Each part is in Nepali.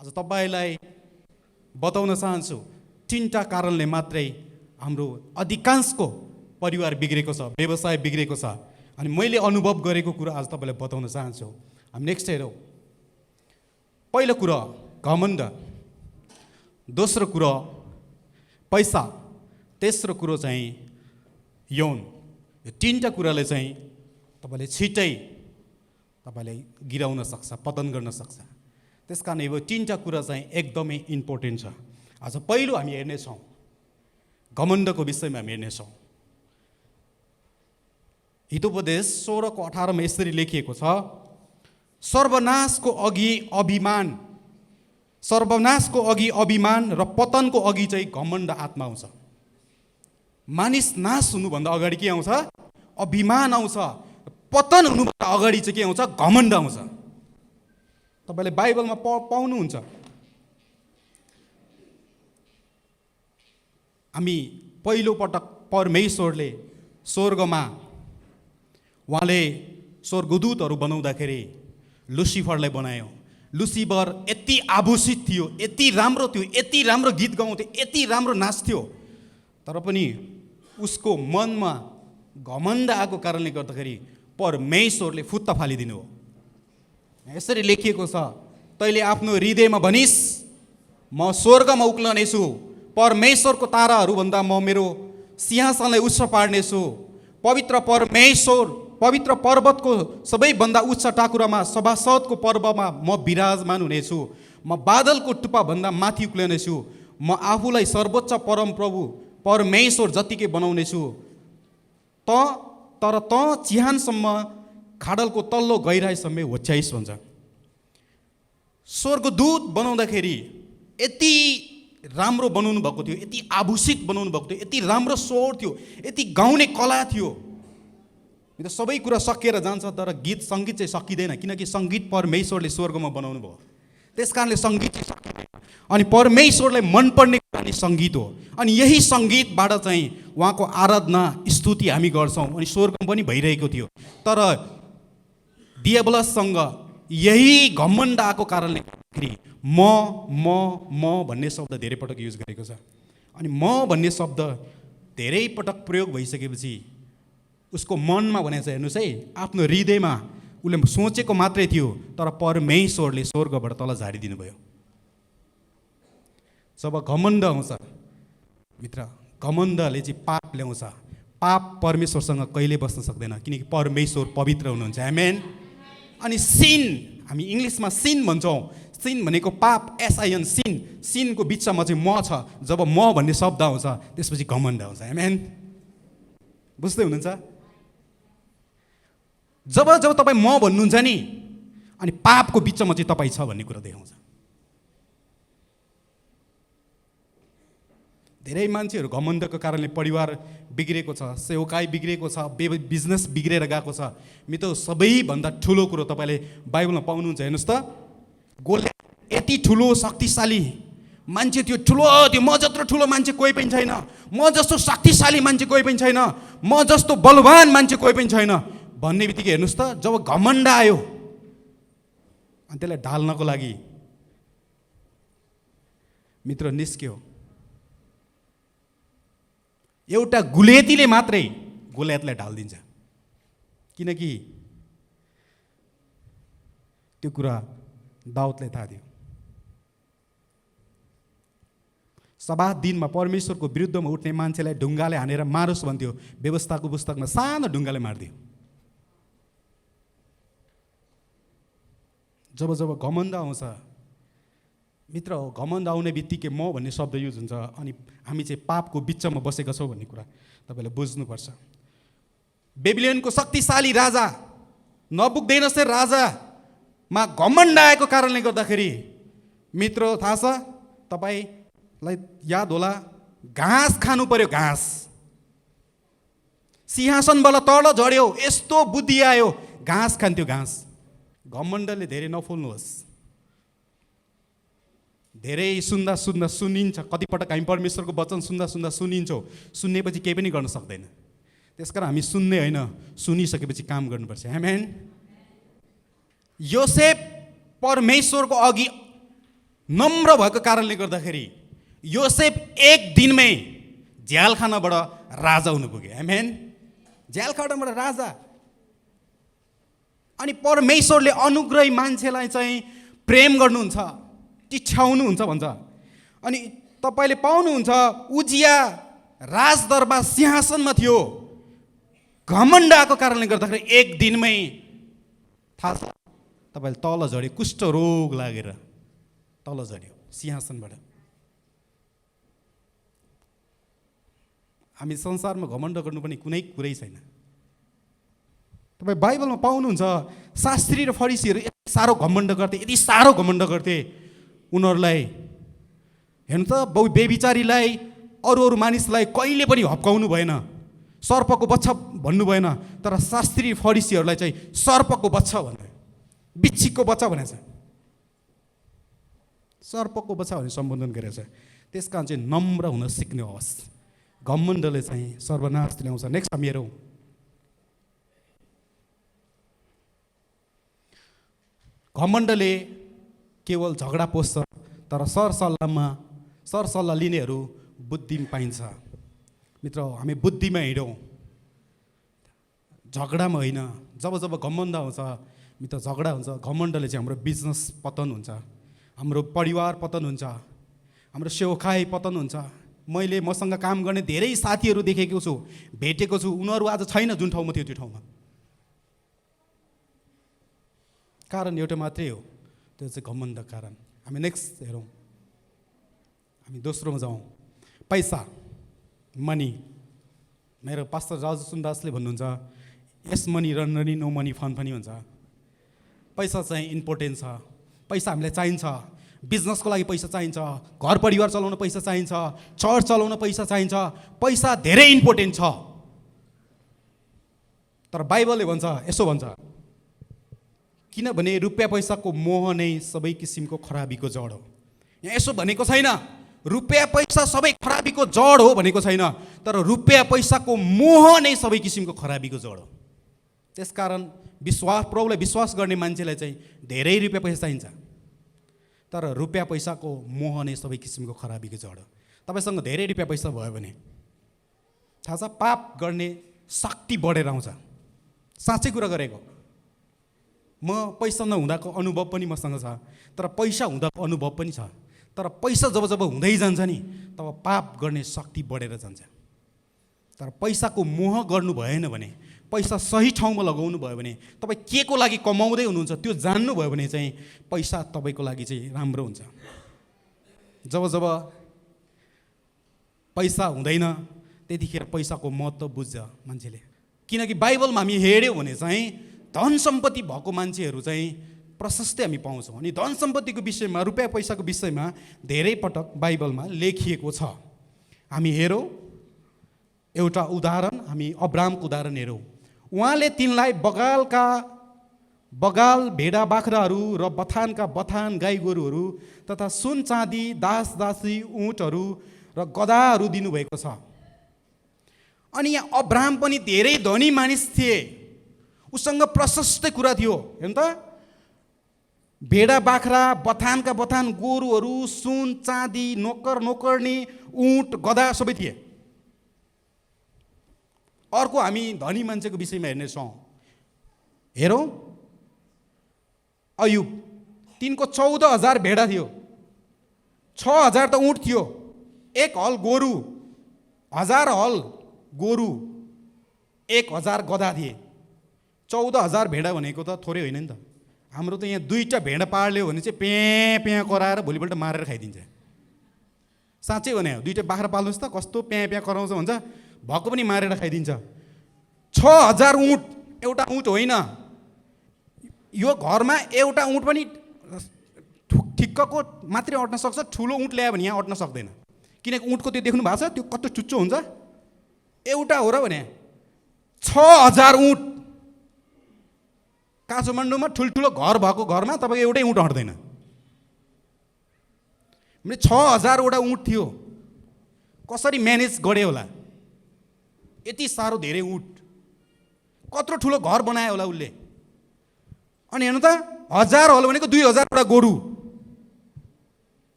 आज तपाईलाई बताउन चाहन्छु, 3टा कारणले मात्रै हाम्रो अधिकांशको परिवार बिग्रेको छ, व्यवसाय बिग्रेको छ। अनि मैले अनुभव गरेको कुरा आज तपाईलाई बताउन चाहन्छु। हामी नेक्स्ट हेरौँ। पहिलो कुरा घमण्ड, दोस्रो कुरा पैसा, तेस्रो कुरो चाहिँ यौन। यो 3टा कुराले चाहिँ तपाईले छिटै तपाईलाई गिराउन सक्छ, पतन गर्न सक्छ। त्यसकारण यो 3टा कुरा चाहिँ एकदमै इम्पोर्टेन्ट छ। आज पहिलो हामी हेर्नेछौँ, घमण्डको विषयमा हामी हेर्नेछौँ। हितोपदेश 16:18 मा यसरी लेखिएको छ, सर्वनाशको अघि अभिमान र पतनको अघि चाहिँ घमण्ड आत्मा आउँछ। मानिस नाश हुनुभन्दा अगाडि के आउँछ? अभिमान आउँछ। पतन हुनुभन्दा अगाडि चाहिँ के आउँछ? घमण्ड आउँछ। तपाईले बाइबलमा पाउनुहुन्छ। हामी पहिलो पटक परमेश्वरले स्वर्गमा उहाँले स्वर्गदूतहरू बनाउँदाखेरि लुसिफरलाई बनायो। लुसिफर यति आभूषित थियो, यति राम्रो थियो, यति राम्रो गीत गाउँथ्यो, यति राम्रो नाच्थ्यो, तर पनि उसको मनमा घमण्ड आएको कारणले गर्दाखेरि परमेश्वरले फुत्ता फालिदिनु हो। यसरी लेखिएको छ, तैले आफ्नो हृदयमा भनिस् म स्वर्गमा उक्लनेछु, परमेश्वरको ताराहरू भन्दा म मेरो सिंहासनलाई उच्च पार्नेछु। पवित्र पर्वतको सबैभन्दा उच्च टाकुरामा सभासदको पर्वमा म विराजमान हुनेछु। म बादलको टुप्पा भन्दा माथि उक्लनेछु। म आफूलाई सर्वोच्च परमप्रभु परमेश्वर जतिकै बनाउनेछु। तर चिहानसम्म खाडलको तल्लो गहिराईसम्म होच्याइस् भन्छ। स्वर्गदूत बनाउँदाखेरि यति राम्रो बनाउनु भएको थियो, यति आभूषित बनाउनु भएको थियो, यति राम्रो स्वर थियो, यति गाउने कला थियो। सबै कुरा सकिएर जान्छ, तर गीत सङ्गीत चाहिँ सकिँदैन, किनकि सङ्गीत परमेश्वरले स्वर्गमा बनाउनु भयो। त्यस कारणले सङ्गीत चाहिँ सकिँदैन। अनि परमेश्वरलाई मनपर्ने कुरा नै सङ्गीत हो। अनि यही सङ्गीतबाट चाहिँ उहाँको आराधना स्तुति हामी गर्छौँ। अनि स्वर्गमा पनि भइरहेको थियो। तर दियाबलससँग यही घमण्ड आएको कारणले म भन्ने शब्द धेरै पटक युज गरेको छ। अनि म भन्ने शब्द धेरै पटक प्रयोग भइसकेपछि उसको मनमा भनेको छ, हेर्नुहोस् है, आफ्नो हृदयमा उसले सोचेको मात्रै थियो, तर परमेश्वरले स्वर्गबाट तल झारिदिनु भयो। जब घमण्ड आउँछ मित्र, घमण्डले चाहिँ पाप ल्याउँछ। पाप परमेश्वरसँग कहिले बस्न सक्दैन, किनकि परमेश्वर पवित्र हुनुहुन्छ। आमेन। अनि सिन, हामी इङ्ग्लिसमा सिन भन्छौँ। सिन भनेको पाप, SIN, सिनको बिचमा चाहिँ म छ। जब म भन्ने शब्द आउँछ त्यसपछि घमण्ड आउँछ। आमेन। बुझ्दै हुनुहुन्छ? जब तपाईँ म भन्नुहुन्छ नि, अनि पापको बिचमा चाहिँ तपाईँ छ भन्ने कुरा देखाउँछ। धेरै मान्छेहरू घमण्डको कारणले परिवार बिग्रेको छ, सेवकाई बिग्रेको छ, बिजनेस बिग्रेर गएको छ। मित्र, सबैभन्दा ठुलो कुरो तपाईँले बाइबलमा पाउनुहुन्छ। हेर्नुहोस् त, गोलियत यति ठुलो शक्तिशाली मान्छे थियो, ठुलो थियो। म जत्रो ठुलो मान्छे कोही पनि छैन, म जस्तो शक्तिशाली मान्छे कोही पनि छैन, म जस्तो बलवान मान्छे कोही पनि छैन भन्ने बित्तिकै हेर्नुहोस् त, जब घमण्ड आयो अनि त्यसलाई ढाल्नको लागि मित्र निस्क्यो। एउटा गुलेतीले मात्रै गोलियतलाई ढालिदिन्छ, किनकि त्यो कुरा दाउदलाई थाहा थियो। सब्बात दिनमा परमेश्वरको विरुद्धमा उठ्ने मान्छेलाई ढुङ्गाले हानेर मारोस् भन्थ्यो। व्यवस्थाको पुस्तकमा सानो ढुङ्गाले मारिदियो। जब घमण्ड आउँछ मित्र, घमण्ड आउने बित्तिकै म भन्ने शब्द युज हुन्छ। अनि हामी चाहिँ पापको बिचमा बसेका छौँ भन्ने कुरा तपाईँले बुझ्नुपर्छ। बेबिलोनको शक्तिशाली राजा नबुकदेनेस्सर राजामा घमण्ड आएको कारणले गर्दाखेरि मित्र थाहा छ तपाईँलाई याद होला, घाँस खानु पर्यो। घाँस सिंहासनबाट तल झऱ्यो, यस्तो बुद्धि आयो, घाँस खान्थ्यो। घाँस घमण्डले धेरै नफुल्नुहोस्। धेरै सुन्दा सुनिन्छ। कतिपटक हामी परमेश्वरको वचन सुन्दा सुनिन्छौँ, सुन्नेपछि केही पनि गर्न सक्दैन। त्यसकारण हामी सुन्ने होइन, सुनिसकेपछि काम गर्नुपर्छ। आमेन। योसेफ परमेश्वरको अघि नम्र भएको कारणले गर्दाखेरि योसेफ एक दिनमै झ्यालखानाबाट राजा हुनु पुग्यो। आमेन। झ्यालखानाबाट राजा। अनि परमेश्वरले अनुग्रही मान्छेलाई चाहिँ प्रेम गर्नुहुन्छ, टिछ्याउनुहुन्छ भन्छ। अनि तपाईँले पाउनुहुन्छ उजिया राजदरबार सिंहासनमा थियो, घमण्ड आएको कारणले गर्दाखेरि एक दिनमै थाहा छ तपाईँले तल झऱ्यो, कुष्ठ रोग लागेर तल झऱ्यो सिंहासनबाट। हामी संसारमा घमण्ड गर्नुपर्ने कुनै कुरै छैन। तपाईँ बाइबलमा पाउनुहुन्छ शास्त्री र फरिसीहरू यति साह्रो घमण्ड गर्थे, यति साह्रो घमण्ड गर्थे। उनीहरूलाई हेर्नु त बेबिचारीलाई अरू मानिसलाई कहिले पनि हप्काउनु भएन, सर्पको बच्चा भन्नु भएन। तर शास्त्री फरिसीहरूलाई चाहिँ सर्पको बच्चा भन्यो, बिच्छीको बच्चा भनेछ, सर्पको बच्चा भनेर सम्बोधन गरेको छ। त्यस कारण चाहिँ नम्र हुन सिक्ने होस्। घमण्डले चाहिँ सर्वनाश ल्याउँछ। नेक्स्ट हामी हेरौँ घमण्डले केवल झगडा पोस्छ, तर सरसल्लाह लिनेहरू बुद्धिमा पाइन्छ। मित्र, हामी बुद्धिमा हिँडौँ, झगडामा होइन। जब जब घमण्ड आउँछ मित्र, झगडा हुन्छ, घमण्डले चाहिँ हाम्रो बिजनेस पतन हुन्छ, हाम्रो परिवार पतन हुन्छ, हाम्रो सेवाखाइ पतन हुन्छ। मैले मसँग काम गर्ने धेरै साथीहरू देखेको छु, भेटेको छु, उनीहरू आज छैन जुन ठाउँमा थियो त्यो ठाउँमा। कारण एउटा मात्रै हो, त्यो चाहिँ घमण्ड कारण। हामी नेक्स्ट हेरौँ, हामी दोस्रोमा जाउँ। पैसा, मनी। मेरो पास्टर राजु सुन्दासले भन्नुहुन्छ yes money run runny no money fun पनि हुन्छ। पैसा चाहिँ इम्पोर्टेन्ट छ, पैसा हामीलाई चाहिन्छ। बिजनेसको लागि पैसा चाहिन्छ, घर परिवार चलाउन पैसा चाहिन्छ, चर्च चलाउन पैसा चाहिन्छ। पैसा धेरै इम्पोर्टेन्ट छ। तर बाइबलले भन्छ, यसो भन्छ, किनभने रुपियाँ पैसाको मोह नै सबै किसिमको खराबीको जड हो। यहाँ यसो भनेको छैन रुपियाँ पैसा सबै खराबीको जड हो भनेको छैन, तर रुपियाँ पैसाको मोह नै सबै किसिमको खराबीको जड हो। त्यसकारण प्रभुलाई विश्वास गर्ने मान्छेलाई चाहिँ धेरै रुपियाँ पैसा चाहिन्छ, तर रुपियाँ पैसाको मोह नै सबै किसिमको खराबीको जड हो। तपाईँसँग धेरै रुपियाँ पैसा भयो भने थाहा छ पाप गर्ने शक्ति बढेर आउँछ। साँच्चै कुरा गरेको, म पैसा नहुँदाको अनुभव पनि मसँग छ, तर पैसा हुँदाको अनुभव पनि छ। तर पैसा जब जब हुँदै जान्छ नि तब पाप गर्ने शक्ति बढेर जान्छ। तर पैसाको मोह गर्नु भएन भने, पैसा सही ठाउँमा लगाउनु भयो भने, तपाईँ के को लागि कमाउँदै हुनुहुन्छ त्यो जान्नुभयो भने चाहिँ पैसा तपाईँको लागि चाहिँ राम्रो हुन्छ। जब जब पैसा हुँदैन त्यतिखेर पैसाको महत्त्व बुझ्छ मान्छेले। किनकि बाइबलमा हामी हेऱ्यौँ भने चाहिँ धन सम्पत्ति भएको मान्छेहरू चाहिँ प्रशस्तै हामी पाउँछौँ। अनि धन सम्पत्तिको विषयमा, रुपियाँ पैसाको विषयमा धेरै पटक बाइबलमा लेखिएको छ। हामी हेरौँ एउटा उदाहरण, हामी अब्रामको उदाहरण हेरौँ। उहाँले तिनलाई बगाल भेडा बाख्राहरू र बथानका बथान गाई गोरुहरू तथा सुन चाँदी दास दासी ऊँटहरू र गधाहरू दिनुभएको छ। अनि यहाँ अब्राम पनि धेरै धनी मानिस थिए, उसँग प्रशस्त कुरा थियो। हेर्नु त, भेडा बाख्रा बथानका बथान गोरुहरू सुन चाँदी नोकरनी ऊँट गधा सबै थिए। अर्को हामी धनी मान्छेको विषयमा हेर्नेछौँ। हेरौँ अयुब, तिनको 14,000 भेडा थियो, 6,000 त ऊँट थियो, 1 हल गोरु, 1000 हल गोरु, 1000 गधा थिए। 14,000 भेडा भनेको त थोरै होइन नि त। हाम्रो त यहाँ 2टा भेडा पाल्यो भने चाहिँ प्याँ कराएर भोलिपल्ट मारेर खाइदिन्छ। साँच्चै भने 2टा बाख्रा पाल्नुहोस् त, कस्तो प्याँ कराउँछ भन्छ, भएको पनि मारेर खाइदिन्छ। 6,000 ऊँट, एउटा ऊँट होइन, यो घरमा एउटा ऊँट पनि ठिक्कको मात्रै अट्न सक्छ, ठुलो ऊँट ल्यायो भने यहाँ अट्न सक्दैन। किनकि ऊँटको त्यो देख्नु भएको छ, त्यो कस्तो चुच्चो हुन्छ, एउटा हो र भने 6,000 ऊँट। काठमाडौँमा ठुल्ठुलो घर भएको घरमा तपाईँको एउटै ऊँट अट्दैन। 6,000वटा ऊँट थियो, कसरी म्यानेज गरे होला? यति साह्रो धेरै ऊँट, कत्रो ठुलो घर बनायो होला उसले। अनि हेर्नु त, 1000 हल भनेको 2,000वटा गोरु,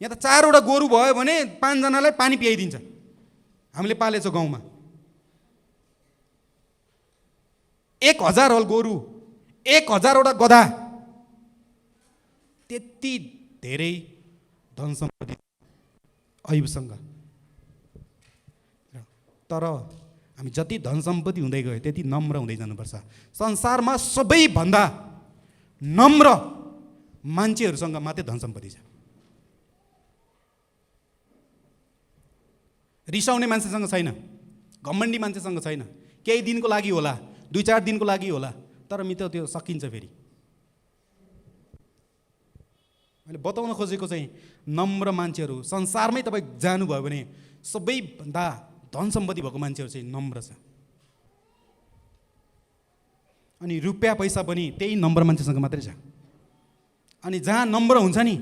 यहाँ त 4वटा गोरु भयो भने 5 जनालाई पानी पियाइदिन्छ। हामीले पालेछौँ गाउँमा। 1000 हल गोरु, 1000वटा गधा, त्यति धेरै धन सम्पत्ति अयुबसँग। तर हामी जति धन सम्पत्ति हुँदै गयो त्यति नम्र हुँदै जानुपर्छ। संसारमा सबैभन्दा नम्र मान्छेहरूसँग मात्रै धन सम्पत्ति छ। रिसाउने मान्छेसँग छैन, घमण्डी मान्छेसँग छैन। केही दिनको लागि होला, 2-4 दिनको लागि होला, तर मित्र त्यो सकिन्छ फेरि। मैले बताउन खोजेको चाहिँ नम्र मान्छेहरू संसारमै तपाईँ जानुभयो भने सबैभन्दा धन सम्पत्ति भएको मान्छेहरू चाहिँ नम्र छ। अनि रुपियाँ पैसा पनि त्यही नम्र मान्छेसँग मात्रै छ। अनि जहाँ नम्र हुन्छ नि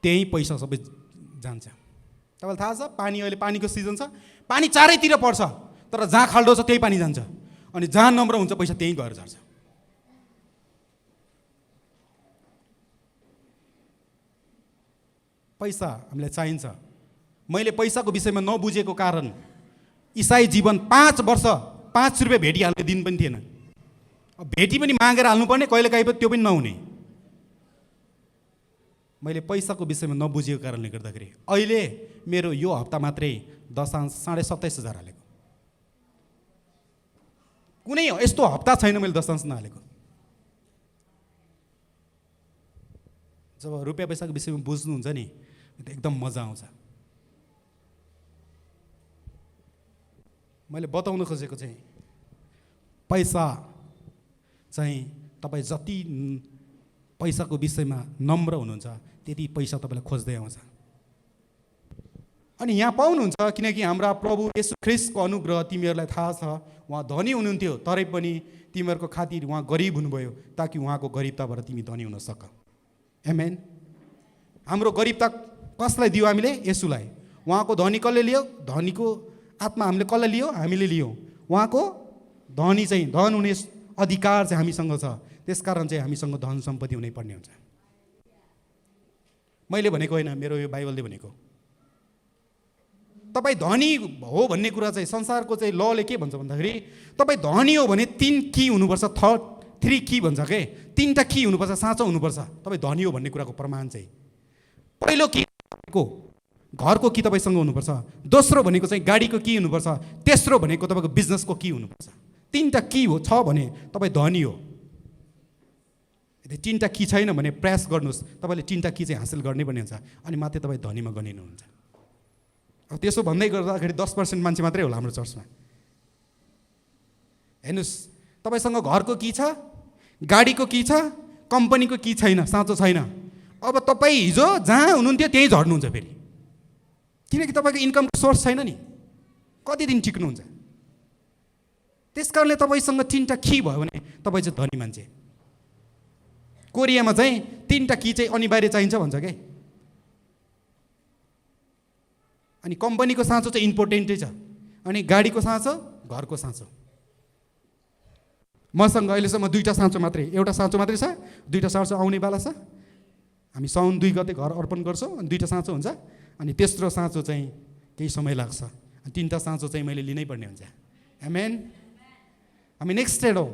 त्यही पैसा सबै जान्छ। तपाईँलाई थाहा छ पानी, अहिले पानीको सिजन छ, पानी चारैतिर पर्छ, तर जहाँ खाल्डो छ त्यही पानी जान्छ। अनि जहाँ नम्र हुन्छ पैसा त्यहीँ गएर झर्छ। पैसा हामीलाई चाहिन्छ। मैले पैसाको विषयमा नबुझेको कारण इसाई जीवन 5 वर्ष 5 रुपियाँ भेटिहाल्ने दिन पनि थिएन। भेटी पनि मागेर हाल्नुपर्ने, कहिलेकाहीँ पनि त्यो पनि नहुने। मैले पैसाको विषयमा नबुझेको कारणले गर्दाखेरि अहिले मेरो यो हप्ता मात्रै 27,500 हालेको। कुनै यस्तो हप्ता छैन मैले 10 नहालेको। जब रुपियाँ पैसाको विषयमा बुझ्नुहुन्छ नि एकदम मजा आउँछ। मैले बताउन खोजेको चाहिँ पैसा चाहिँ तपाईँ जति पैसाको विषयमा नम्र हुनुहुन्छ त्यति पैसा तपाईँलाई खोज्दै आउँछ। अनि यहाँ पाउनुहुन्छ किनकि हाम्रा प्रभु येशू ख्रीष्टको अनुग्रह तिमीहरूलाई थाहा छ, उहाँ धनी हुनुहुन्थ्यो तरै पनि तिमीहरूको खातिर उहाँ गरिब हुनुभयो ताकि उहाँको गरिबताबाट तिमी धनी हुन सक। आमेन। हाम्रो गरिबता कसलाई दियो? हामीले येशूलाई। उहाँको धनी कसले लियो? धनीको आत्मा हामीले कसले लियो? हामीले लियो। उहाँको धनी चाहिँ धन हुने अधिकार चाहिँ हामीसँग छ। त्यसकारण चाहिँ हामीसँग धन सम्पत्ति हुनै पर्ने हुन्छ। मैले भनेको होइन, मेरो यो बाइबलले भनेको। तपाईँ धनी हो भन्ने कुरा चाहिँ संसारको चाहिँ लले के भन्छ भन्दाखेरि तपाईँ धनी हो भने 3 की हुनुपर्छ, 3 की भन्छ के, 3टा की हुनुपर्छ, साँचो हुनुपर्छ तपाईँ धनी हो भन्ने कुराको प्रमाण चाहिँ। पहिलो की को घरको की तपाईँसँग हुनुपर्छ, दोस्रो भनेको चाहिँ गाडीको की हुनुपर्छ, तेस्रो भनेको तपाईँको बिजनेसको की हुनुपर्छ। 3टा की हो छ भने तपाईँ धनी हो। यदि 3टा की छैन भने प्रयास गर्नुहोस्, तपाईँले 3टा की चाहिँ हासिल गर्नै पर्ने हुन्छ, अनि मात्रै तपाईँ धनीमा गनिनुहुन्छ। अब त्यसो भन्दै गर्दाखेरि 10% मान्छे मात्रै होला हाम्रो चर्चमा। हेर्नुहोस्, तपाईँसँग घरको की छ, गाडीको की छ, कम्पनीको की छैन, साँचो छैन। अब तपाईँ हिजो जहाँ हुनुहुन्थ्यो त्यहीँ झर्नुहुन्छ फेरि, किनकि तपाईँको इन्कमको सोर्स छैन नि। कति दिन टिक्नुहुन्छ? त्यस कारणले तपाईँसँग 3टा की भयो भने तपाईँ चाहिँ धनी मान्छे। कोरियामा चाहिँ 3टा की चाहिँ अनिवार्य चाहिन्छ भन्छ क्या। अनि कम्पनीको साँचो चाहिँ इम्पोर्टेन्टै छ, अनि गाडीको साँचो, घरको साँचो। मसँग अहिलेसम्म 2टा साँचो मात्रै, एउटा साँचो मात्रै छ, 2टा साँचो आउने बेला छ। हामी साउन 2 गते घर अर्पण गर्छौँ, अनि 2टा साँचो हुन्छ, अनि तेस्रो साँचो चाहिँ केही समय लाग्छ, अनि 3टा साँचो चाहिँ मैले लिनै पर्ने हुन्छ। आमेन। हामी नेक्स्ट स्टेड हो।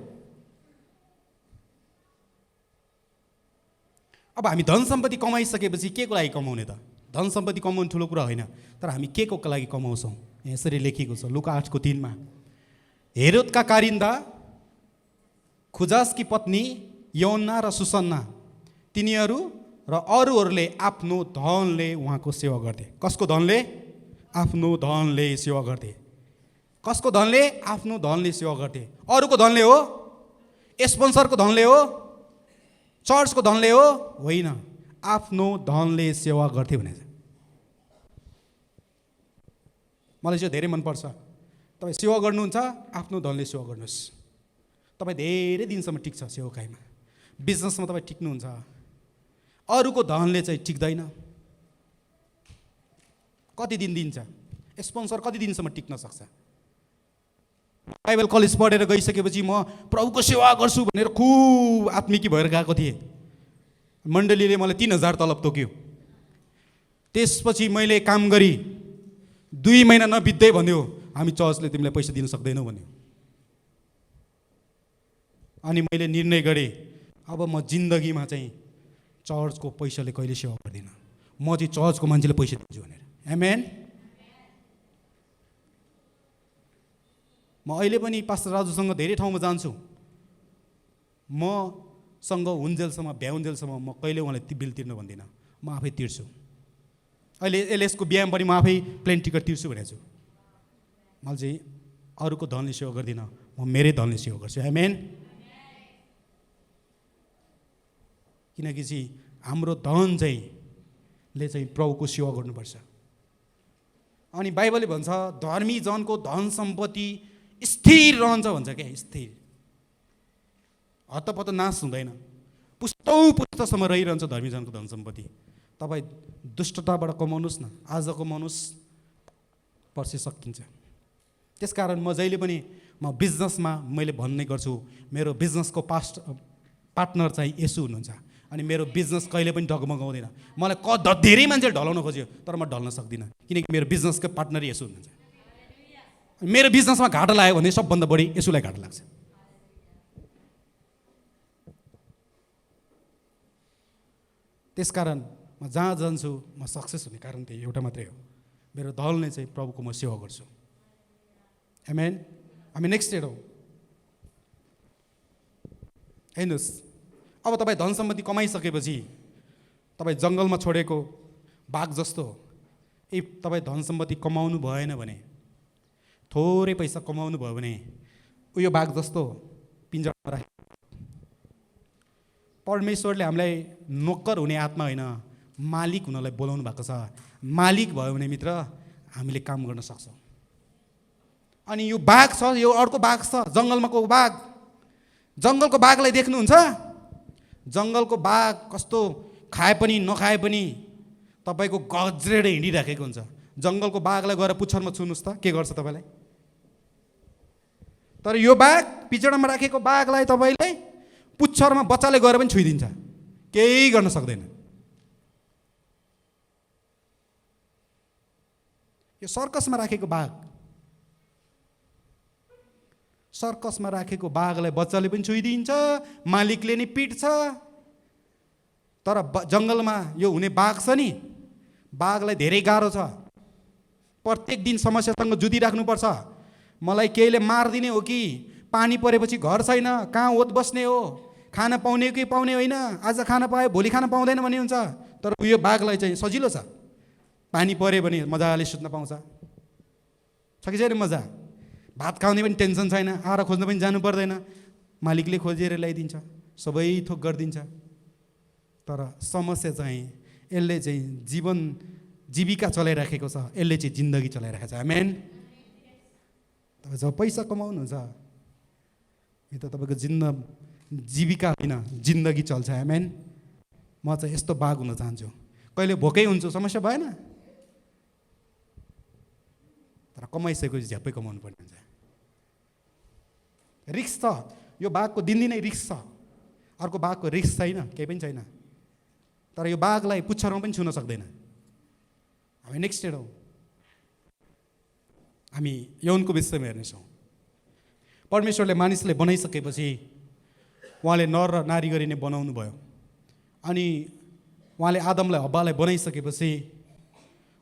अब हामी धन सम्पत्ति कमाइसकेपछि के को लागि कमाउने त? धन सम्पत्ति कमाउनु ठुलो कुरा होइन, तर हामी के को लागि कमाउँछौँ? यसरी लेखिएको छ लुका 8:3 हेरोदका कारिन्दा, खुजासकी पत्नी यौना र सुसन्ना, तिनीहरू र अरूहरूले आफ्नो धनले उहाँको सेवा गर्थे। कसको धनले? आफ्नो धनले सेवा गर्थे। कसको धनले? आफ्नो धनले सेवा गर्थे। अरूको धनले हो? स्पोन्सरको धनले हो? चर्चको धनले हो? होइन, आफ्नो धनले सेवा गर्थे भने। मलाई चाहिँ धेरै मनपर्छ। तपाईँ सेवा गर्नुहुन्छ, आफ्नो धनले सेवा गर्नुहोस्। तपाईँ धेरै दिनसम्म टिक्छ सेवाकाईमा, बिजनेसमा तपाईँ टिक्नुहुन्छ। अरूको धनले चाहिँ टिक्दैन। कति दिन दिन्छ? स्पोन्सर कति दिनसम्म टिक्न सक्छ? बाइबल कलेज पढेर गइसकेपछि म प्रभुको सेवा गर्छु भनेर खुब आत्मिकी भएर गएको थिएँ। मण्डलीले मलाई 3,000 तलब तोक्यो। त्यसपछि मैले काम गरी 2 महिना नबित्दै भन्यो हामी चर्चले तिमीलाई पैसा दिन सक्दैनौ भन्यो। अनि मैले निर्णय गरेँ अब म जिन्दगीमा चाहिँ चर्चको पैसाले कहिले सेवा गर्दिनँ, म चाहिँ चर्चको मान्छेले पैसा दिन्छु भनेर। आमेन। म अहिले पनि पास्टर राजुसँग धेरै ठाउँमा जान्छु। मसँग हुन्जेलसम्म भ्याउन्जेलसम्म म कहिले उहाँलाई बिल तिर्न भन्दिनँ, म आफै तिर्छु। अहिले एलएसको बिहामा पनि म आफै प्लेन टिकट तिर्छु भनेको छु। मैले चाहिँ अरूको धनले सेवा गर्दिनँ, म मेरै धनले सेवा गर्छु। आमेन। किनकि चाहिँ हाम्रो धन चाहिँ प्रभुको सेवा गर्नुपर्छ। अनि बाइबलले भन्छ धर्मी जनको धन सम्पत्ति स्थिर रहन्छ भन्छ क्या, स्थिर, हतपत नाश हुँदैन, पुस्तौँ रहिरहन्छ धर्मी जनको धन सम्पत्ति। तपाईँ दुष्टताबाट कमाउनुहोस् न, आज कमाउनुहोस्, पर्सि सकिन्छ। त्यसकारण म जहिले पनि म बिजनेसमा मैले भन्ने गर्छु मेरो बिजनेसको पार्टनर चाहिँ येशू हुनुहुन्छ। अनि मेरो बिजनेस कहिले पनि डगमगाउँदैन। मलाई धेरै मान्छेले ढलाउन खोज्यो तर म ढल्न सक्दिनँ, किनकि मेरो बिजनेसको पार्टनर येशू हुनुहुन्छ। मेरो बिजनेसमा घाटा लाग्यो भने सबभन्दा बढी येशूलाई घाटा लाग्छ। त्यसकारण म जहाँ जान्छु म सक्सेस हुने कारण त्यही एउटा मात्रै हो, मेरो दलले चाहिँ प्रभुको म सेवा गर्छु। आमेन। हामी नेक्स्ट हेरौँ। हेर्नुहोस्, अब तपाईँ धन सम्पत्ति कमाइसकेपछि तपाईँ जङ्गलमा छोडेको बाघ जस्तो तपाईँ धन सम्पत्ति कमाउनु भएन भने, थोरै पैसा कमाउनु भयो भने उयो बाघ जस्तो पिन्जरामा राख्यो। परमेश्वरले हामीलाई नोकर हुने आत्मा होइन, मालिक हुनलाई बोलाउनु भएको छ। मालिक भयो भने मित्र हामीले काम गर्न सक्छौँ। अनि यो बाघ छ, यो अर्को बाघ छ, जङ्गलमाको बाघ। जङ्गलको बाघलाई देख्नुहुन्छ? जङ्गलको बाघ कस्तो खाए पनि नखाए पनि तपाईँको गज्रेडै हिँडिराखेको हुन्छ। जङ्गलको बाघलाई गएर पुच्छरमा छुनुहोस् त के गर्छ तपाईँलाई। तर यो बाघ, पिजडामा राखेको बाघलाई तपाईँले पुच्छरमा बच्चाले गएर पनि छुइदिन्छ, केही गर्न सक्दैन। यो सर्कसमा राखेको बाघ, सर्कसमा राखेको बाघलाई बच्चाले पनि छुइदिन्छ, मालिकले नि पिट्छ। तर जङ्गलमा यो हुने बाघ छ नि, बाघलाई धेरै गाह्रो छ। प्रत्येक दिन समस्यासँग जुधिराख्नुपर्छ। मलाई केहीले मारिदिने हो कि, पानी परेपछि घर छैन, कहाँ ओत बस्ने हो, खाना पाउने कि पाउने होइन, आज खाना पायो भोलि खाना पाउँदैन भन्ने हुन्छ। तर उयो बाघलाई चाहिँ सजिलो छ, पानी पऱ्यो भने मजाले सुत्न पाउँछ, छ कि छैन मजा। भात खाउने पनि टेन्सन छैन, आएर खोज्न पनि जानु पर्दैन, मालिकले खोजेर ल्याइदिन्छ, सबै थोक गरिदिन्छ। तर समस्या चाहिँ यसले चाहिँ जीविका चलाइराखेको छ, यसले चाहिँ जिन्दगी चलाइराखेको छ। आमेन। तपाईँ जब पैसा कमाउनुहुन्छ यो त तपाईँको जीविका होइन, जिन्दगी चल्छ। आमेन। म चाहिँ यस्तो बाघ हुन चाहन्छु। कहिले भोकै हुन्छु, समस्या भएन, तर कमाइसकेपछि झ्याप्पै कमाउनु पर्ने हुन्छ। रिक्स छ, यो बाघको दिनदिनै रिक्स छ, अर्को बाघको रिक्स छैन, केही पनि छैन। तर यो बाघलाई पुच्छरमा पनि छुन सक्दैन। हामी नेक्स्ट हेरौँ। हामी यौनको विषयमा हेर्नेछौँ। परमेश्वरले मानिसले बनाइसकेपछि उहाँले नर र नारी गरी नै बनाउनु भयो। अनि उहाँले आदमलाई हब्बालाई बनाइसकेपछि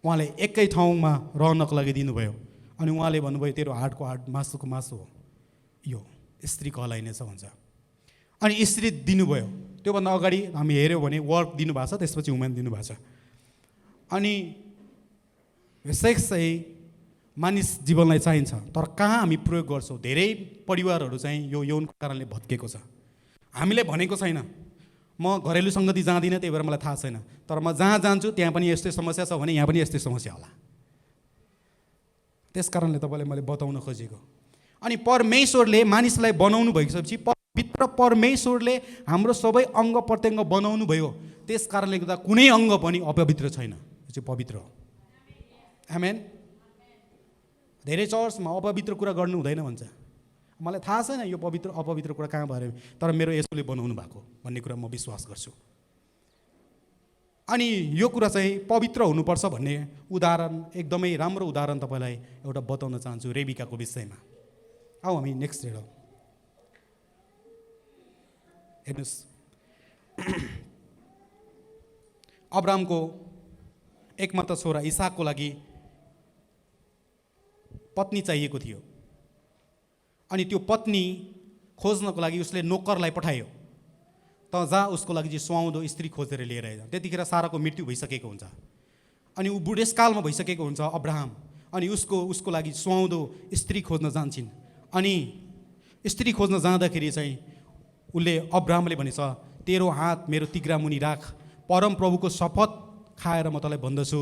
उहाँले एकै ठाउँमा रहनको लागि दिनुभयो। अनि उहाँले भन्नुभयो तेरो हाडको हाड, मासुको मासु हो, यो स्त्री कहलाइनेछ भन्छ। अनि स्त्री दिनुभयो। त्योभन्दा अगाडि हामी हेऱ्यौँ भने वर्क दिनुभएको छ, त्यसपछि वुमेन दिनुभएको छ। अनि सेक्स चाहिँ मानिस जीवनलाई चाहिन्छ, तर कहाँ हामी प्रयोग गर्छौँ? धेरै परिवारहरू चाहिँ यो यौनको कारणले भत्केको छ। हामीले भनेको छैन, म घरेलु सङ्गति जाँदिनँ त्यही भएर मलाई थाहा छैन, तर म जहाँ जान्छु त्यहाँ पनि यस्तै समस्या छ भने यहाँ पनि यस्तै समस्या होला। त्यस कारणले तपाईँलाई मैले बताउन खोजेको। अनि परमेश्वरले मानिसलाई बनाउनु भइसकेपछि भित्र परमेश्वरले हाम्रो सबै अङ्ग प्रत्यङ्ग बनाउनु भयो। त्यस कारणले गर्दा कुनै अङ्ग पनि अपवित्र छैन, यो चाहिँ पवित्र हो। आमेन। धेरै चर्चमा अपवित्र कुरा गर्नु हुँदैन भन्छ। मलाई थाहा छैन यो पवित्र अपवित्र कुरा कहाँ भयो, तर मेरो येशूले बनाउनु भएको भन्ने कुरा म विश्वास गर्छु। अनि यो कुरा चाहिँ पवित्र हुनुपर्छ भन्ने उदाहरण, एकदमै राम्रो उदाहरण तपाईँलाई एउटा बताउन चाहन्छु रेबिकाको विषयमा। आऊ हामी नेक्स्ट हेरौँ। हेर्नुहोस्, अब्रामको एकमात्र छोरा इसाकको लागि पत्नी चाहिएको थियो। अनि त्यो पत्नी खोज्नको लागि उसले नोकरलाई पठायो, त जहाँ उसको लागि चाहिँ सुहाउँदो स्त्री खोजेर लिएर आयो। त्यतिखेर साराको मृत्यु भइसकेको हुन्छ अनि ऊ बुढेसकालमा भइसकेको हुन्छ अब्राहम। अनि उसको लागि सुहाउँदो स्त्री खोज्न जान्छन्। अनि स्त्री खोज्न जाँदाखेरि चाहिँ उसले अब्राहमले भनेछ, तेरो हात मेरो तिग्रा मुनि राख, परम प्रभुको शपथ खाएर म तँलाई भन्दछु,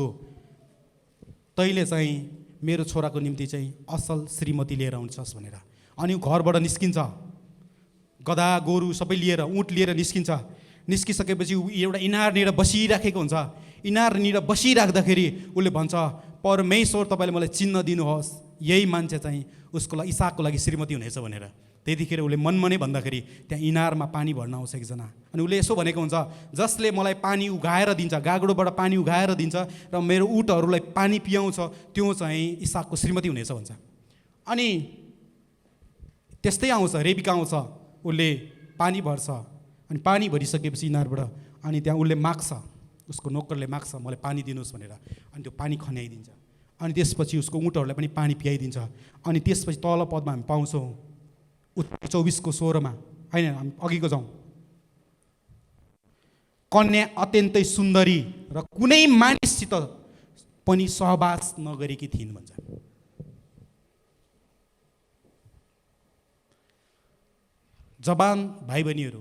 तैँले चाहिँ मेरो छोराको निम्ति चाहिँ असल श्रीमती लिएर आउँछस् भनेर। अनि ऊ घरबाट निस्किन्छ, गधा गोरु सबै लिएर, उँट लिएर निस्किन्छ। निस्किसकेपछि ऊ एउटा इनारनिर बसिराखेको हुन्छ। इनारनिर बसिराख्दाखेरि उसले भन्छ, परमेश्वर तपाईँले मलाई चिन्ह दिनुहोस्, यही मान्छे चाहिँ उसको लागि इसाकको लागि श्रीमती हुनेछ भनेर। त्यतिखेर उसले मनमा नै भन्दाखेरि त्यहाँ इनारमा पानी भर्न आउँछ एकजना। अनि उसले यसो भनेको हुन्छ, जसले मलाई पानी उघाएर दिन्छ, गाग्रोबाट पानी उघाएर दिन्छ र मेरो ऊँटहरूलाई पानी पियाउँछ, त्यो चाहिँ इसाकको श्रीमती हुनेछ भन्छ। अनि त्यस्तै आउँछ, रेबिका आउँछ, उसले पानी भर्छ। अनि पानी भरिसकेपछि इनारबाट अनि त्यहाँ उसले माग्छ, उसको नोकरले माग्छ, मलाई पानी दिनुहोस् भनेर। अनि त्यो पानी खन्याइदिन्छ। अनि त्यसपछि उसको ऊँटहरूलाई पनि पानी पियाइदिन्छ। अनि त्यसपछि तल पदमा हामी पाउँछौँ 24:16 होइन, हामी अघिको जाउँ। कन्या अत्यन्तै सुन्दरी र कुनै मानिससित पनि सहवास नगरेकी थिइन् भन्छ। जवान भाइ बहिनीहरू,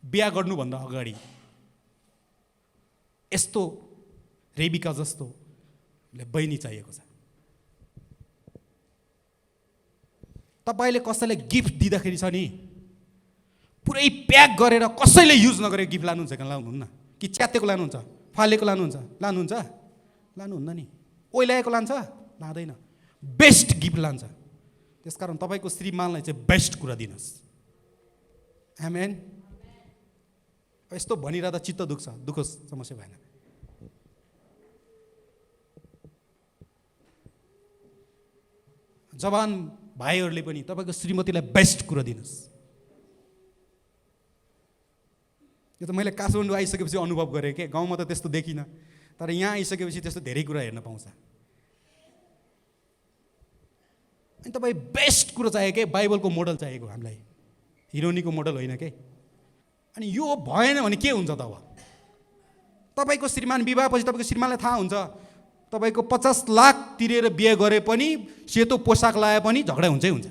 बिहा गर्नुभन्दा अगाडि यस्तो रेबिका जस्तो बहिनी चाहिएको छ। तपाईँले कसैलाई गिफ्ट दिँदाखेरि छ नि, पुरै प्याक गरेर कसैले युज नगरेको गिफ्ट लानुहुन्छ कि लानुहुन्न? कि च्यातेको लानुहुन्छ, फालेको लानुहुन्छ? लानुहुन्न नि। ओइलाएको लान्छ? लाँदैन। बेस्ट गिफ्ट लान्छ। त्यसकारण तपाईँको श्रीमानलाई चाहिँ बेस्ट कुरा दिनुहोस्। आमेन। यस्तो भनिरहँदा चित्त दुखोस्, समस्या भएन। जवान भाइहरूले पनि तपाईँको श्रीमतीलाई बेस्ट कुरा दिनुहोस्। यो त मैले काठमाडौँ आइसकेपछि अनुभव गरेँ के, गाउँमा त त्यस्तो देखिनँ, तर यहाँ आइसकेपछि त्यस्तो धेरै कुरा हेर्न पाउँछ। अनि तपाईँ बेस्ट कुरो चाहियो के, बाइबलको मोडल चाहिएको हामीलाई, हिरोनीको मोडल होइन के। अनि यो भएन भने के हुन्छ त? अब तपाईँको श्रीमान विवाहपछि तपाईँको श्रीमानलाई थाहा हुन्छ, तपाईँको 50 लाख तिरेर बिहे गरे पनि, सेतो पोसाक लाए पनि झगडा हुन्छै हुन्छ।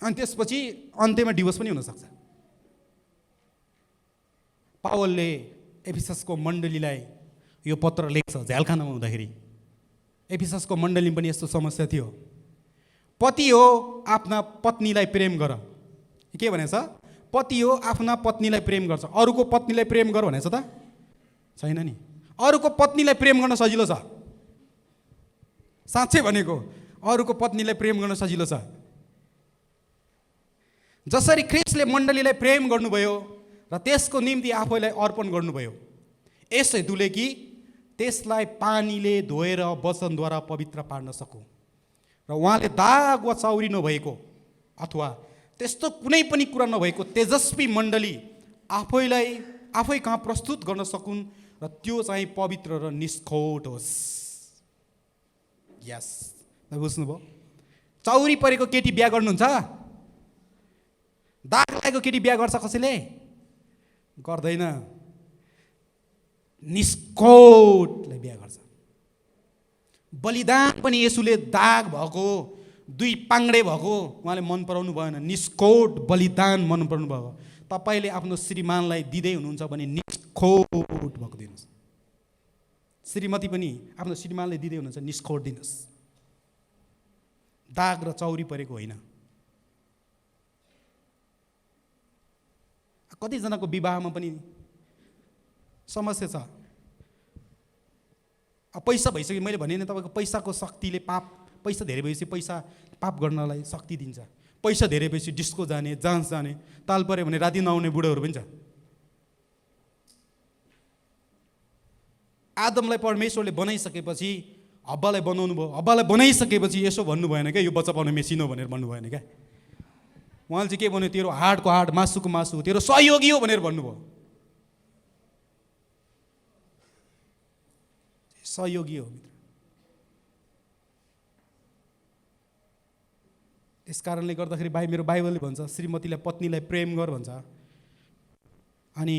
अनि त्यसपछि अन्त्यमा डिभोर्स पनि हुनसक्छ। पावलले एफिससको मण्डलीलाई यो पत्र लेख्छ झ्यालखानामा हुँदाखेरि। एफिससको मण्डलीमा पनि यस्तो समस्या थियो। पति हो आफ्ना पत्नीलाई प्रेम गर, के भनेछ? पति हो आफ्ना पत्नीलाई प्रेम गर्छ, अरूको पत्नीलाई प्रेम गर भनेछ त? छैन नि। अरूको पत्नीलाई प्रेम गर्न सजिलो छ, साँच्चै भनेको अरूको पत्नीलाई प्रेम गर्न सजिलो छ। जसरी ख्रीष्टले मण्डलीलाई प्रेम गर्नुभयो र त्यसको निम्ति आफैलाई अर्पण गर्नुभयो, यस हेतुले कि त्यसलाई पानीले धोएर वचनद्वारा पवित्र पार्न सकौँ र उहाँले दाग वा चाउरी नभएको अथवा त्यस्तो कुनै पनि कुरा नभएको तेजस्वी मण्डली आफै कहाँ प्रस्तुत गर्न सकुन् र त्यो चाहिँ पवित्र र निष्खोट होस्। यस, बुझ्नुभयो? चाउरी परेको केटी बिहा गर्नुहुन्छ? दाग लागेको केटी बिहा गर्छ कसैले? गर्दैन। निष्खोटलाई बिहा गर्छ। बलिदान पनि यसुले दाग भएको, 2 पाङ्ग्रे भएको उहाँले मन पराउनु भएन, निष्खोट बलिदान मन पराउनु भएको। तपाईँले आफ्नो श्रीमानलाई दिँदै हुनुहुन्छ भने निष्खोट भएको दिनुहोस्। श्रीमती पनि आफ्नो श्रीमानलाई दिँदै हुनुहुन्छ, निष्खोट दिनुहोस्, दाग र चौरी परेको होइन। कतिजनाको विवाहमा पनि समस्या छ। पैसा भइसक्यो, मैले भने नि तपाईँको पैसाको शक्तिले पैसा धेरै भएपछि पैसा पाप गर्नलाई शक्ति दिन्छ। पैसा धेरै भएपछि डिस्को जाने, जान्स जाने, ताल पऱ्यो भने राति नआउने बुढोहरू पनि छ। आदमलाई परमेश्वरले बनाइसकेपछि हब्बालाई बनाउनु भयो। हब्बालाई बनाइसकेपछि यसो भन्नु भएन क्या, यो बच्चा पाउने मेसिन हो भनेर भन्नु भएन क्या। उहाँले चाहिँ के भन्यो, तेरो हाडको हाड, मासुको मासु, तेरो सहयोगी हो भनेर भन्नुभयो। सहयोगी हो मित्र। यस कारणले गर्दाखेरि मेरो बाइबलले भन्छ श्रीमतीलाई पत्नीलाई प्रेम गर भन्छ, अनि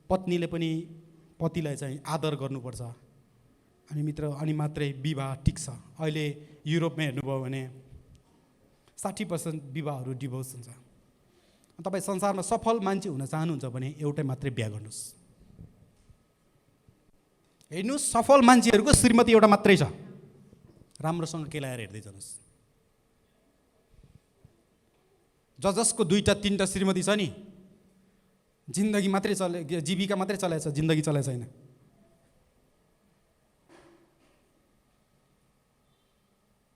पत्नीले पनि पतिलाई चाहिँ आदर गर्नुपर्छ। अनि मित्र, अनि मात्रै विवाह टिक्छ। अहिले युरोपमा हेर्नुभयो भने 60% विवाहहरू डिभोर्स हुन्छ। तपाईँ संसारमा सफल मान्छे हुन चाहनुहुन्छ भने एउटै मात्रै बिहा गर्नुहोस्। हेर्नुहोस्, सफल मान्छेहरूको श्रीमती एउटा मात्रै छ, राम्रोसँग केलाएर हेर्दै जानुहोस्। जसको 2-3 श्रीमती छ नि, जिन्दगी मात्रै जीविका मात्रै चलाएछ, जिन्दगी चलाएको छैन।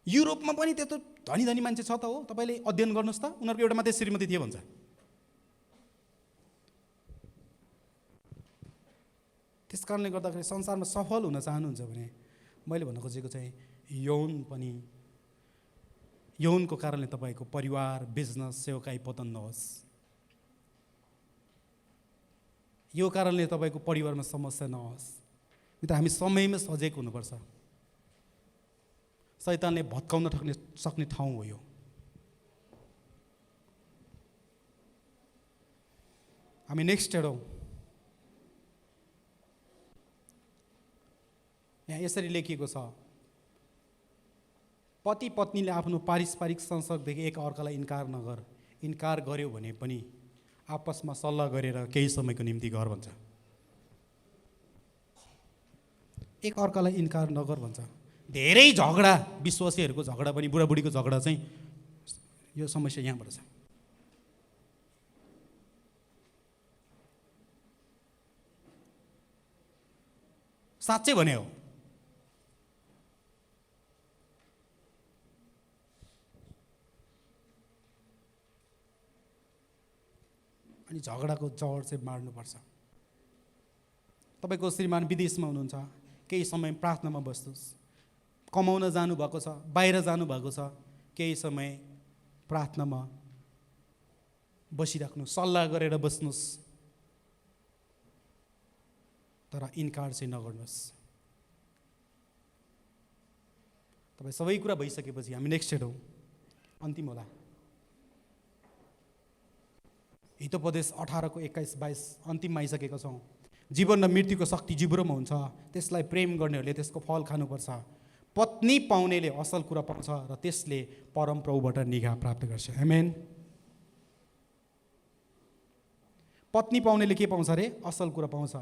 युरोपमा पनि त्यत्रो धनी धनी मान्छे छ त हो, तपाईँले अध्ययन गर्नुहोस् त, उनीहरूको एउटा मात्रै श्रीमती थियो भन्छ। त्यस कारणले गर्दाखेरि संसारमा सफल हुन चाहनुहुन्छ भने मैले भन्न खोजेको चाहिँ यौनको कारणले तपाईँको परिवार, बिजनेस, सेवाकाई पतन नहोस्। यो कारणले तपाईँको परिवारमा समस्या नहोस्। मित्र, हामी समयमै सजग हुनुपर्छ। शैतानले भत्काउन सक्ने ठाउँ हो यो। हामी नेक्स्ट हेरौँ। यहाँ यसरी लेखिएको छ, पति पत्नीले आफ्नो पारस्परिक संसर्गदेखि एक अर्कालाई इन्कार नगर। इन्कार गर्यो भने पनि आपसमा सल्लाह गरेर केही समयको निम्ति गर भन्छ। एक अर्कालाई इन्कार नगर भन्छ। धेरै झगडा, विश्वासीहरूको झगडा पनि, बुढाबुढीको झगडा चाहिँ यो समस्या यहाँबाट छ। साँच्चै भने हो। अनि झगडाको जड चाहिँ मार्नुपर्छ। तपाईँको श्रीमान विदेशमा हुनुहुन्छ, केही समय प्रार्थनामा बस्नुहोस्। कमाउन जानुभएको छ, बाहिर जानुभएको छ, केही समय प्रार्थनामा बसिराख्नु, सल्लाह गरेर बस्नुहोस्, तर इन्कार चाहिँ नगर्नुहोस्। तपाईँ सबै कुरा भइसकेपछि हामी नेक्स्ट हेरौँ, अन्तिम होला। हितोपदेश 18:21-22 अन्तिममा आइसकेका छौँ। जीवन र मृत्युको शक्ति जिब्रोमा हुन्छ, त्यसलाई प्रेम गर्नेहरूले त्यसको फल खानुपर्छ। पत्नी पाउनेले असल कुरा पाउँछ र त्यसले परमप्रभुबाट निगाह प्राप्त गर्छ। आमेन। पत्नी पाउनेले के पाउँछ अरे? असल कुरा पाउँछ।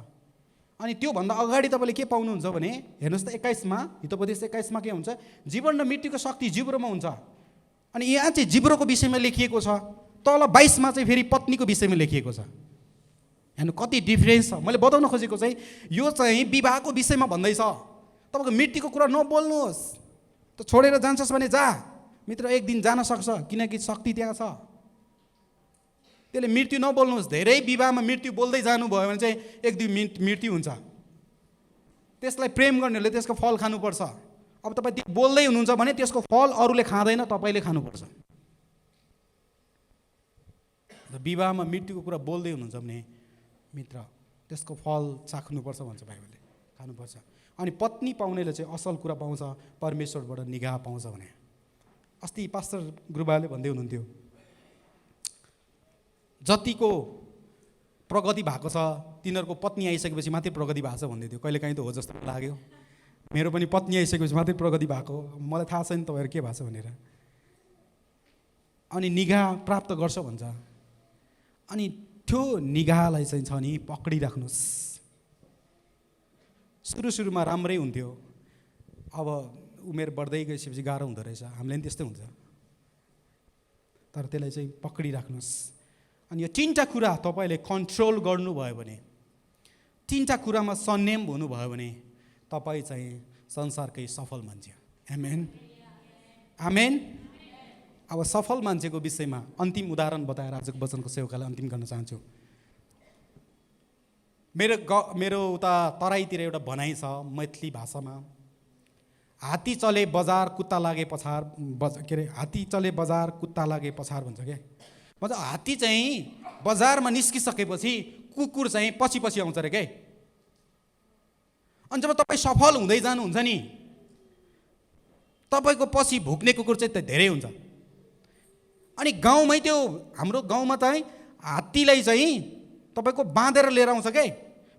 अनि त्योभन्दा अगाडि तपाईँले के पाउनुहुन्छ भने हेर्नुहोस् त, 21मा, हितोपदेश 21मा के हुन्छ? जीवन र मृत्युको शक्ति जिब्रोमा हुन्छ। अनि यहाँ चाहिँ जिब्रोको विषयमा लेखिएको छ। तल 22मा चाहिँ फेरि पत्नीको विषयमा लेखिएको छ। हेर्नु कति डिफ्रेन्स छ। मैले बताउन खोजेको चाहिँ यो चाहिँ विवाहको विषयमा भन्दैछ। तपाईँको मृत्युको कुरा नबोल्नुहोस्। त छोडेर जान्छस् भने जा मित्र, एक दिन जान सक्छ, किनकि शक्ति त्यहाँ छ। त्यसले मृत्यु नबोल्नुहोस्। धेरै विवाहमा मृत्यु बोल्दै जानुभयो भने चाहिँ एक दुई मिनट मृत्यु हुन्छ। त्यसलाई प्रेम गर्नेहरूले त्यसको फल खानुपर्छ। अब तपाईँ त्यो बोल्दै हुनुहुन्छ भने त्यसको फल अरूले खाँदैन, तपाईँले खानुपर्छ। विवाहमा मृत्युको कुरा बोल्दै हुनुहुन्छ भने मित्र, त्यसको फल चाख्नुपर्छ भन्छ बाइबलले, खानुपर्छ। अनि पत्नी पाउनेले चाहिँ असल कुरा पाउँछ, परमेश्वरबाट निगाह पाउँछ भने। अस्ति पास्टर गुरुबाले भन्दै हुनुहुन्थ्यो, जतिको प्रगति भएको छ तिनीहरूको पत्नी आइसकेपछि मात्रै प्रगति भएको छ भन्दै थियो। कहिलेकाहीँ त हो जस्तो लाग्यो। मेरो पनि पत्नी आइसकेपछि मात्रै प्रगति भएको, मलाई थाहा छैन तपाईँहरू के भएको छ भनेर। अनि निगाह प्राप्त गर्छ भन्छ। अनि त्यो निगाहलाई चाहिँ छ नि पक्रिराख्नुहोस्। सुरुमा राम्रै हुन्थ्यो, अब उमेर बढ्दै गएपछि गाह्रो हुँदो रहेछ। हामीलाई पनि त्यस्तै हुन्छ, तर त्यसलाई चाहिँ पक्रिराख्नुहोस्। अनि यो 3टा कुरा तपाईँले कन्ट्रोल गर्नुभयो भने, 3टा कुरामा संयम हुनुभयो भने तपाईँ चाहिँ संसारकै सफल मान्छे। आमेन, आमेन। अब सफल मान्छेको विषयमा अन्तिम उदाहरण बताएर आजको वचनको सेवकालाई अन्तिम गर्न चाहन्छु। मेरो उता तराईतिर एउटा भनाइ छ मैथिली भाषामा, हात्ती चले बजार कुत्ता लागे पछार के अरे हात्ती चले बजार कुत्ता लागे पछार भन्छ क्या। मतलब हात्ती चाहिँ बजारमा निस्किसकेपछि कुकुर चाहिँ पछि पछि आउँछ अरे क्या। अनि जब तपाईँ सफल हुँदै जानुहुन्छ नि, तपाईँको पछि भुक्ने कुकुर चाहिँ धेरै हुन्छ। अनि गाउँमै त्यो हाम्रो गाउँमा चाहिँ हात्तीलाई चाहिँ तपाईँको बाँधेर लिएर आउँछ क्या।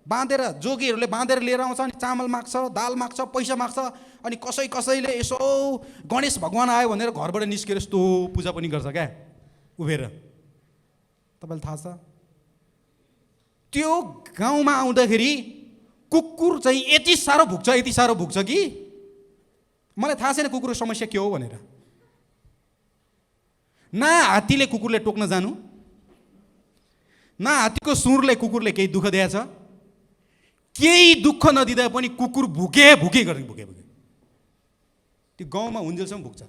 बाँधेर जोगीहरूले बाँधेर लिएर आउँछ, अनि चामल माग्छ, दाल माग्छ, पैसा माग्छ। अनि कसैले यसो गणेश भगवान् आयो भनेर घरबाट निस्केर यस्तो पूजा पनि गर्छ क्या उभिएर। तपाईँलाई थाहा छ त्यो गाउँमा आउँदाखेरि कुकुर चाहिँ यति साह्रो भुक्छ कि मलाई थाहा छैन कुकुरको समस्या के हो भनेर। न हात्तीले कुकुरले टोक्न जानु, न हात्तीको सुँरले कुकुरले केही दुःख दिएछ, केही दुःख नदिँदा पनि कुकुर भुके गर्ने भुके त्यो गाउँमा हुन्जेलसम्म भुक्छ।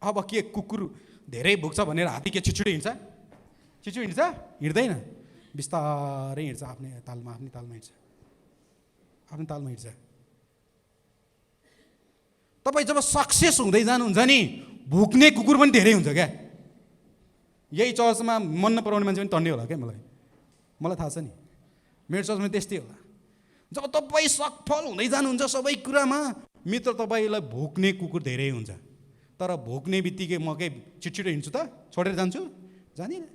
अब के कुकुर धेरै भुक्छ भनेर हात्ती के छिटो हिँड्छ? हिँड्दैन, बिस्तारै हिँड्छ, आफ्नै तालमा हिँड्छ। तपाईँ जब सक्सेस हुँदै जानुहुन्छ नि, भुक्ने कुकुर पनि धेरै हुन्छ क्या। यही चर्चमा मन नपराउने मान्छे पनि टन्ने होला क्या। मलाई थाहा छ नि, मेरो चर्चमा त्यस्तै होला। जब तपाईँ सफल हुँदै जानुहुन्छ सबै कुरामा, मित्र तपाईँलाई भुक्ने कुकुर धेरै हुन्छ। तर भुक्ने बित्तिकै म के छिटो हिँड्छु त, छोडेर जान्छु? जाँदिनँ,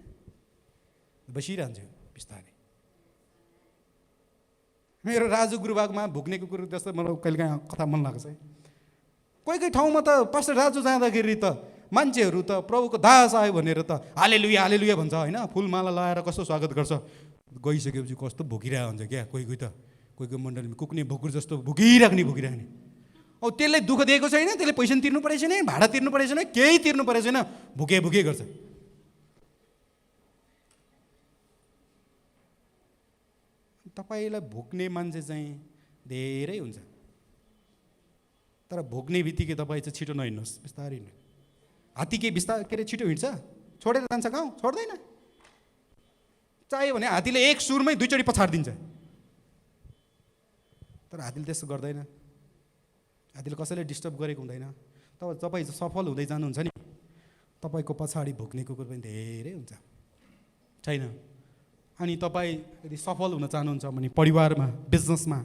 बसिरहन्छु बिस्तारै। मेरो राजु गुरुबागमा भुक्ने कुकुर जस्तो मलाई कहिलेकाहीँ कथा मन लाग्छ है। कोही ठाउँमा त पास्टर राजु जाँदाखेरि त मान्छेहरू त प्रभुको दास आयो भनेर त हालेलुया भन्छ होइन, फुलमाला लगाएर कस्तो स्वागत गर्छ। गइसकेपछि कस्तो भुकिरहेको हुन्छ क्या। कोही कोही मण्डलीमा कुक्ने भुकुर जस्तो भुकिराख्ने। अब त्यसले दुःख दिएको छैन, त्यसले पैसा तिर्नु परेको छैन, भाडा तिर्नु परेको छैन, केही तिर्नु परेको छैन, भुके गर्छ। तपाईँलाई भुक्ने मान्छे चाहिँ धेरै हुन्छ। तर भुक्ने बित्तिकै तपाईँ चाहिँ छिटो नहिँड्नुहोस्, बिस्तारै हिँड्नु। हात्ती के छिटो हिँड्छ? छोडेर जान्छ गाउँ? छोड्दैन। चाहियो भने हात्तीले एक सुरमै दुईचोटि पछाडिदिन्छ। तर हात्तीले त्यस्तो गर्दैन। हात्तीले कसैले डिस्टर्ब गरेको हुँदैन। तपाईँ सफल हुँदै जानुहुन्छ नि, तपाईँको पछाडि भुक्ने कुकुर पनि धेरै हुन्छ छैन? अनि तपाईँ यदि सफल हुन चाहनुहुन्छ भने परिवारमा, बिजनेसमा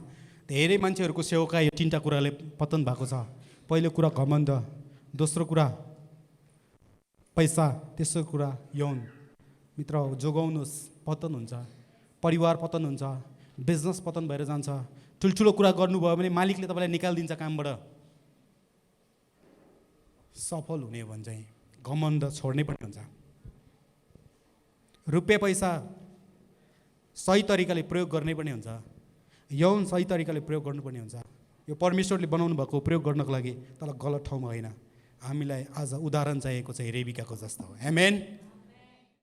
धेरै मान्छेहरूको सेवकाई यो 3टा कुराले पतन भएको छ। पहिलो कुरा घमण्ड, दोस्रो कुरा पैसा, तेस्रो कुरा यौन। मित्र जोगाउनुहोस्, पतन हुन्छ, परिवार पतन हुन्छ, बिजनेस पतन भएर जान्छ। ठुल्ठुलो कुरा गर्नुभयो भने मालिकले तपाईँलाई निकालिदिन्छ कामबाट। सफल हुने हो भने चाहिँ घमण्ड छोड्नै पर्ने हुन्छ। रुपियाँ पैसा सही तरिकाले प्रयोग गर्नै पर्ने हुन्छ। यौन सही तरिकाले प्रयोग गर्नुपर्ने हुन्छ। यो परमेश्वरले बनाउनु भएको प्रयोग गर्नको लागि, तर गलत ठाउँमा होइन। हामीलाई आज उदाहरण चाहिएको चाहिँ रेबिकाको जस्तो हो। आमेन।